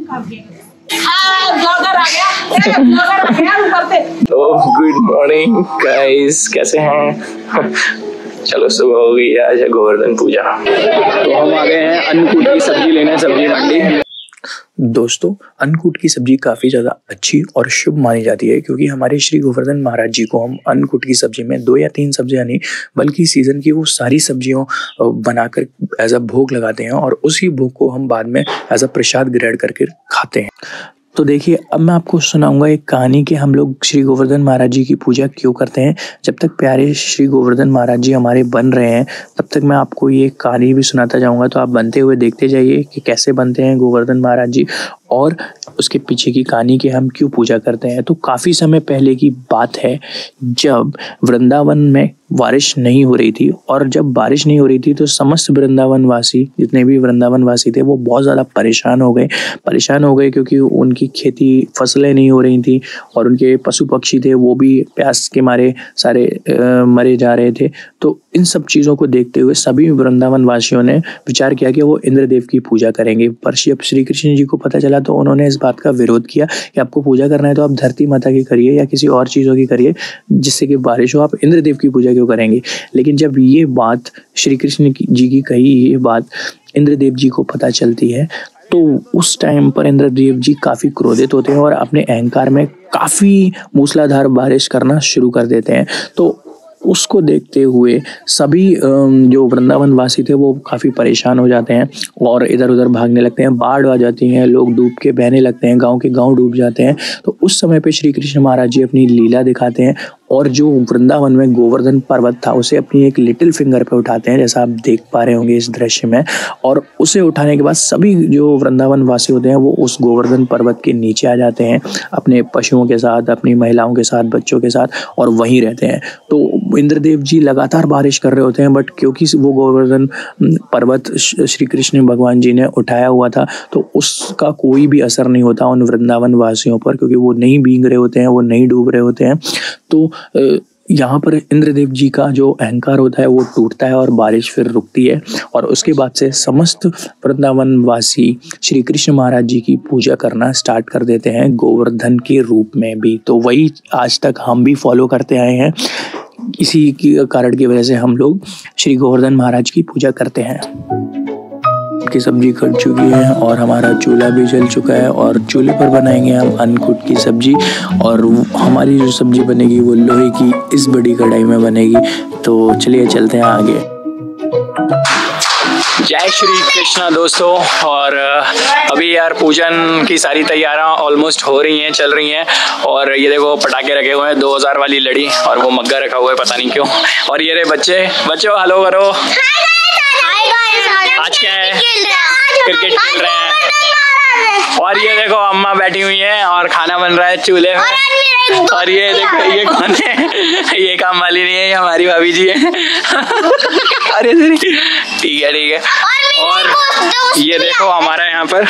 तो good morning guys, कैसे हैं? चलो सुबह हो गई, आज है गोवर्धन पूजा। तो हम आ गए हैं अन्नकूट की सब्जी लेने, सब्जी मंडी। दोस्तों, अन्नकूट की सब्जी काफ़ी ज़्यादा अच्छी और शुभ मानी जाती है, क्योंकि हमारे श्री गोवर्धन महाराज जी को हम अन्नकूट की सब्जी में 2 या 3 सब्जियां नहीं बल्कि सीज़न की वो सारी सब्जियों बनाकर एज अ भोग लगाते हैं और उसी भोग को हम बाद में एज अ प्रसाद ग्रहण करके खाते हैं। तो देखिए, अब मैं आपको सुनाऊंगा एक कहानी कि हम लोग श्री गोवर्धन महाराज जी की पूजा क्यों करते हैं। जब तक प्यारे श्री गोवर्धन महाराज जी हमारे बन रहे हैं तब तक मैं आपको ये कहानी भी सुनाता जाऊंगा। तो आप बनते हुए देखते जाइए कि कैसे बनते हैं गोवर्धन महाराज जी और उसके पीछे की कहानी कि हम क्यों पूजा करते हैं। तो काफ़ी समय पहले की बात है, जब वृंदावन में बारिश नहीं हो रही थी, और जब बारिश नहीं हो रही थी तो समस्त वृंदावन वासी, जितने भी वृंदावन वासी थे, वो बहुत ज़्यादा परेशान हो गए क्योंकि उनकी खेती फसलें नहीं हो रही थी और उनके पशु पक्षी थे वो भी प्यास के मारे सारे मरे जा रहे थे। तो इन सब चीज़ों को देखते हुए सभी वृंदावन वासियों ने विचार किया कि वो इंद्रदेव की पूजा करेंगे। पर जब श्री कृष्ण जी को पता चला तो उन्होंने इस बात का विरोध किया कि आपको पूजा करना है तो आप धरती माता की करिए या किसी और चीज़ों की करिए जिससे कि बारिश हो, आप इंद्रदेव की पूजा क्यों करेंगे। लेकिन जब ये बात श्री कृष्ण जी की कही ये बात इंद्रदेव जी को पता चलती है तो उस टाइम पर इंद्रदेव जी काफ़ी क्रोधित होते हैं और अपने अहंकार में काफ़ी मूसलाधार बारिश करना शुरू कर देते हैं। तो उसको देखते हुए सभी जो वृंदावन वासी थे वो काफ़ी परेशान हो जाते हैं और इधर उधर भागने लगते हैं। बाढ़ आ जाती है, लोग डूब के बहने लगते हैं, गांव के गांव डूब जाते हैं। तो उस समय पे श्री कृष्ण महाराज जी अपनी लीला दिखाते हैं और जो वृंदावन में गोवर्धन पर्वत था उसे अपनी एक लिटिल फिंगर पे उठाते हैं, जैसा आप देख पा रहे होंगे इस दृश्य में। और उसे उठाने के बाद सभी जो वृंदावन वासी होते हैं वो उस गोवर्धन पर्वत के नीचे आ जाते हैं अपने पशुओं के साथ, अपनी महिलाओं के साथ, बच्चों के साथ, और वहीं रहते हैं। तो इंद्रदेव जी लगातार बारिश कर रहे होते हैं, बट क्योंकि वो गोवर्धन पर्वत श्री कृष्ण भगवान जी ने उठाया हुआ था तो उसका कोई भी असर नहीं होता उन वृंदावन वासियों पर, क्योंकि वो नहीं भीग रहे होते हैं, वो नहीं डूब रहे होते हैं। तो यहाँ पर इंद्रदेव जी का जो अहंकार होता है वो टूटता है और बारिश फिर रुकती है और उसके बाद से समस्त वृंदावन वासी श्री कृष्ण महाराज जी की पूजा करना स्टार्ट कर देते हैं गोवर्धन के रूप में भी। तो वही आज तक हम भी फॉलो करते आए हैं। इसी की कारण की वजह से हम लोग श्री गोवर्धन महाराज की पूजा करते हैं। की सब्जी कट चुकी है और हमारा चूल्हा भी जल चुका है और चूल्हे पर बनाएंगे हम अन्नकूट की सब्जी, और हमारी जो सब्जी बनेगी वो लोहे की इस बड़ी कढ़ाई में बनेगी। तो चलिए चलते हैं आगे। जय श्री कृष्णा दोस्तों। और अभी यार पूजन की सारी तैयारियां ऑलमोस्ट हो रही हैं, चल रही हैं। और ये देखो पटाखे रखे हुए हैं, 2000 वाली लड़ी, और वो मग्गा रखा हुआ है पता नहीं क्यों। और ये रे बच्चों हेलो करो। आज क्या है? क्रिकेट खेल रहे हैं। और ये देखो अम्मा बैठी हुई है और खाना बन रहा है चूल्हे में। और ये देखो ये कौन है? ये काम वाली नहीं है, ये हमारी भाभी जी है। अरे ठीक है। और ये देखो हमारा यहाँ पर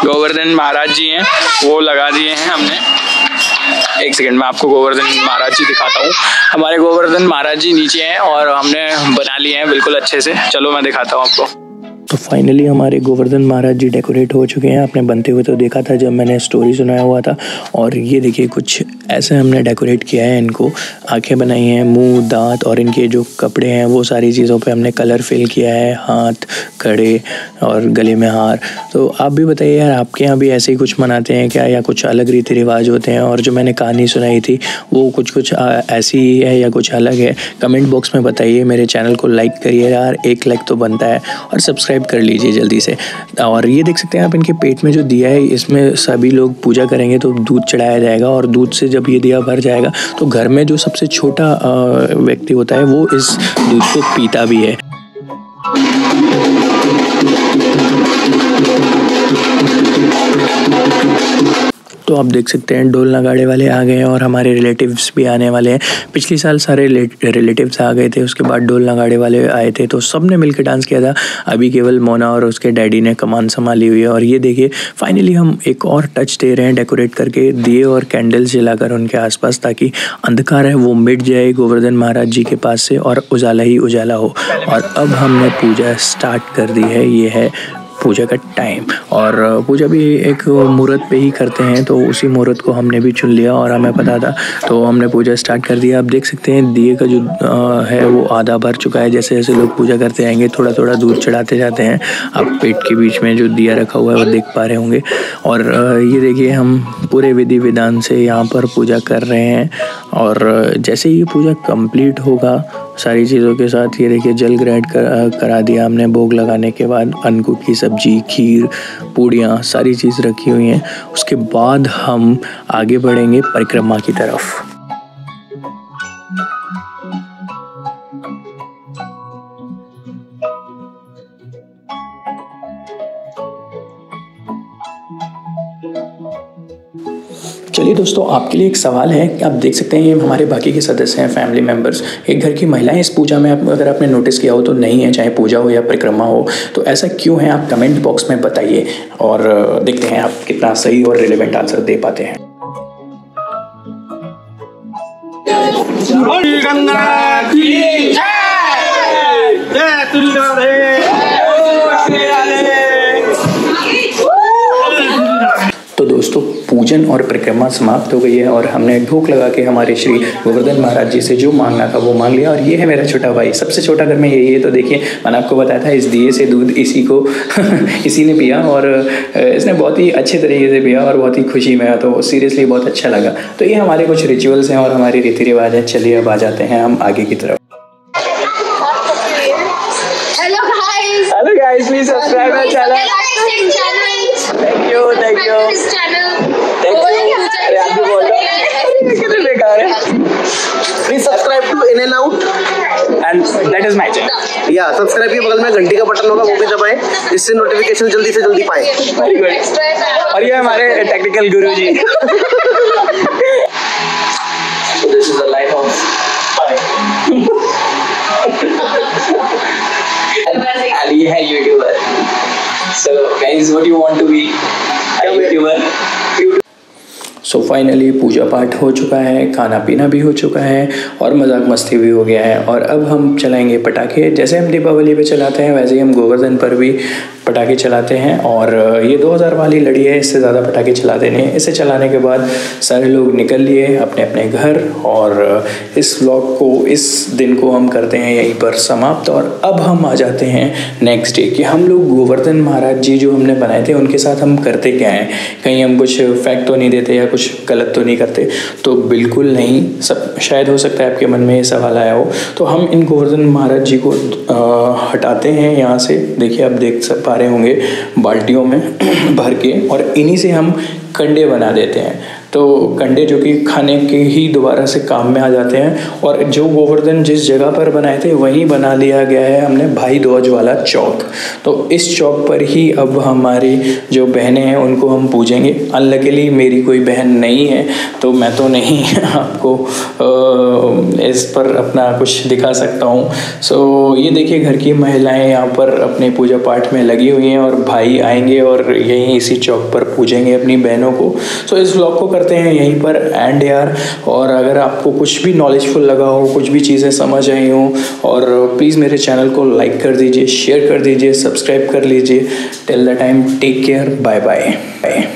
गोवर्धन महाराज जी हैं, वो लगा दिए हैं हमने। एक सेकंड में आपको गोवर्धन महाराज जी दिखाता हूँ। हमारे गोवर्धन महाराज जी नीचे हैं और हमने बना लिए हैं बिल्कुल अच्छे से। चलो मैं दिखाता हूँ आपको। तो फाइनली हमारे गोवर्धन महाराज जी डेकोरेट हो चुके हैं। आपने बनते हुए तो देखा था जब मैंने स्टोरी सुनाया हुआ था। और ये देखिए कुछ ऐसे हमने डेकोरेट किया है इनको। आंखें बनाई हैं, मुंह, दांत, और इनके जो कपड़े हैं वो सारी चीज़ों पे हमने कलर फिल किया है, हाथ, कड़े और गले में हार। तो आप भी बताइए यार, आपके यहाँ भी ऐसे ही कुछ मनाते हैं क्या, या कुछ अलग रीति रिवाज होते हैं? और जो मैंने कहानी सुनाई थी वो कुछ ऐसी ही है या कुछ अलग है? कमेंट बॉक्स में बताइए। मेरे चैनल को लाइक करिए यार, 1 लाइक तो बनता है, और सब्सक्राइब कर लीजिए जल्दी से। और ये देख सकते हैं आप, इनके पेट में जो दिया है इसमें सभी लोग पूजा करेंगे तो दूध चढ़ाया जाएगा, और दूध से जब ये दिया भर जाएगा तो घर में जो सबसे छोटा व्यक्ति होता है वो इस दूध को पीता भी है। तो आप देख सकते हैं ढोल नगाड़े वाले आ गए हैं और हमारे रिलेटिव्स भी आने वाले हैं। पिछले साल सारे रिलेटिव्स आ गए थे, उसके बाद ढोल नगाड़े वाले आए थे, तो सब ने मिलकर डांस किया था। अभी केवल मोना और उसके डैडी ने कमान संभाली हुई है। और ये देखिए फाइनली हम एक और टच दे रहे हैं डेकोरेट करके, दिए और कैंडल्स जलाकर उनके आसपास, ताकि अंधकार है वो मिट जाए गोवर्धन महाराज जी के पास से और उजाला ही उजाला हो। और अब हमने पूजा स्टार्ट कर दी है। ये है पूजा का टाइम। और पूजा भी एक मुहूर्त पे ही करते हैं, तो उसी मुहूर्त को हमने भी चुन लिया और हमें पता था, तो हमने पूजा स्टार्ट कर दिया। आप देख सकते हैं दिए का जो है वो आधा भर चुका है। जैसे जैसे लोग पूजा करते आएंगे थोड़ा थोड़ा दूध चढ़ाते जाते हैं। आप पेट के बीच में जो दिया रखा हुआ है वो देख पा रहे होंगे। और ये देखिए हम पूरे विधि विधान से यहाँ पर पूजा कर रहे हैं। और जैसे ये पूजा कंप्लीट होगा सारी चीज़ों के साथ, ये देखिए जल ग्रहण करा दिया हमने। भोग लगाने के बाद अन्नकूट की सब्जी, खीर, पूड़ियाँ सारी चीज़ रखी हुई हैं। उसके बाद हम आगे बढ़ेंगे परिक्रमा की तरफ। चलिए दोस्तों, आपके लिए एक सवाल है कि आप देख सकते हैं ये हमारे बाकी के सदस्य हैं, फैमिली मेम्बर्स, एक घर की महिलाएं इस पूजा में अगर आपने नोटिस किया हो तो नहीं है, चाहे पूजा हो या परिक्रमा हो। तो ऐसा क्यों है, आप कमेंट बॉक्स में बताइए और देखते हैं आप कितना सही और रिलेवेंट आंसर दे पाते हैं। तो दोस्तों पूजन और परिक्रमा समाप्त हो गई है और हमने भोग लगा के हमारे श्री गोवर्धन महाराज जी से जो मांगना था वो मांग लिया। और ये है मेरा छोटा भाई, सबसे छोटा घर में यही है। तो देखिए मैंने आपको बताया था इस दिए से दूध इसी को इसी ने पिया और इसने बहुत ही अच्छे तरीके से पिया और बहुत ही खुशी में, तो सीरियसली बहुत अच्छा लगा। तो ये हमारे कुछ रिचुअल्स हैं और हमारे रीति रिवाज हैं। चलिए अब आ जाते हैं हम आगे की तरफ। Hello guys, please subscribe my channel. Thank you thank you अरे आप भी बोल रहे कितने बेकार है। Please subscribe to in and out and that is my channel. या सब्सक्राइब के बगल में घंटी का बटन होगा, वो भी दबाएं, इससे नोटिफिकेशन जल्दी से जल्दी पाएं। Very good. और ये हमारे technical guru ji. This is the life of Ali है YouTuber. So guys, what do you want to be? A YouTuber? So finally पूजा पाठ हो चुका है, खाना पीना भी हो चुका है और मजाक मस्ती भी हो गया है। और अब हम चलाएंगे पटाखे। जैसे हम दीपावली पे चलाते हैं वैसे ही हम गोवर्धन पर भी पटाखे चलाते हैं। और ये 2000 वाली लड़ी है, इससे ज़्यादा पटाखे चलाते नहीं। इसे चलाने के बाद सारे लोग निकल लिए अपने अपने घर और इस व्लॉग को, इस दिन को हम करते हैं यहीं पर समाप्त। और अब हम आ जाते हैं नेक्स्ट डे कि हम लोग गोवर्धन महाराज जी जो हमने बनाए थे उनके साथ हम करते क्या हैं, कहीं हम कुछ फैक्ट तो नहीं देते या कुछ गलत तो नहीं करते। तो बिल्कुल नहीं, सब शायद हो सकता है आपके मन में ये सवाल आया हो। तो हम इन गोवर्धन महाराज जी को हटाते हैं यहाँ से। देखिए आप देख पा रहे होंगे बाल्टियों में भर के, और इन्हीं से हम कंडे बना देते हैं। तो कंडे जो कि खाने के ही दोबारा से काम में आ जाते हैं। और जो गोवर्धन जिस जगह पर बनाए थे वहीं बना लिया गया है हमने भाई ध्वज वाला चौक। तो इस चौक पर ही अब हमारी जो बहनें हैं उनको हम पूजेंगे। अनलकीली मेरी कोई बहन नहीं है तो मैं तो नहीं आपको इस पर अपना कुछ दिखा सकता हूँ। सो ये देखिए घर की महिलाएं यहाँ पर अपने पूजा पाठ में लगी हुई हैं और भाई आएंगे और यहीं इसी चौक पर पूजेंगे अपनी बहनों को। सो इस व्लॉग को करते हैं यहीं पर एंड यार। और अगर आपको कुछ भी नॉलेजफुल लगा हो, कुछ भी चीज़ें समझ आई हो, और प्लीज़ मेरे चैनल को लाइक कर दीजिए, शेयर कर दीजिए, सब्सक्राइब कर लीजिए। Till the time take care, bye bye.